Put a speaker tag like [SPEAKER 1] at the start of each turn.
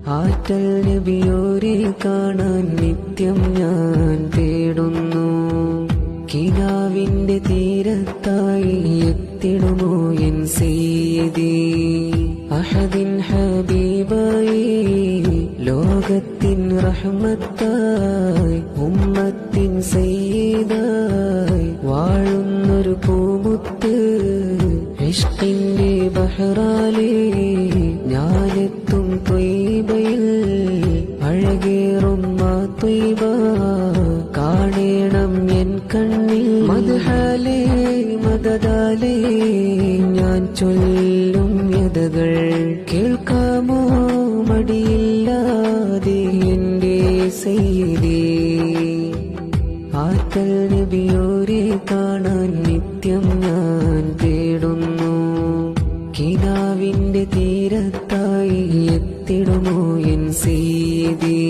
[SPEAKER 1] ആറ്റൽ നബിയോരെ കാണാൻ നിത്യം ഞാൻ തേടുന്നു. കിനാവിന്റെ തീരത്തായി എത്തിടുമോ എൻ സയ്യിദി. അഹദിൻ ഹബീബായി ലോകത്തിൻ റഹ്മത്തായി ഉമ്മത്തിൻ സയ്യിദായി വാഴുന്നൊരു പൂമുത്ത് ഇഷ്കിന്റെ ബഹ്റാലേ ഞാനെത്തും ത്വയ്ബയിൽ അഴകേറും ആ ത്വയ്ബ കാണേണം എൻ കണ്ണിൽ. മദ്ഹാലേ മദദാലേ ഞാൻ ചൊല്ലും യദകൾ കേൾക്കാമോ മടിയില്ലാതെ എന്റെ സയ്യിദി. ആറ്റൽ നബിയോരെ കാണാൻ നിത്യം ഞാൻ തേടുന്നു. കിനാവിന്റെ തീരത്തായി എത്തിടുമോ എൻ സയ്യിദി.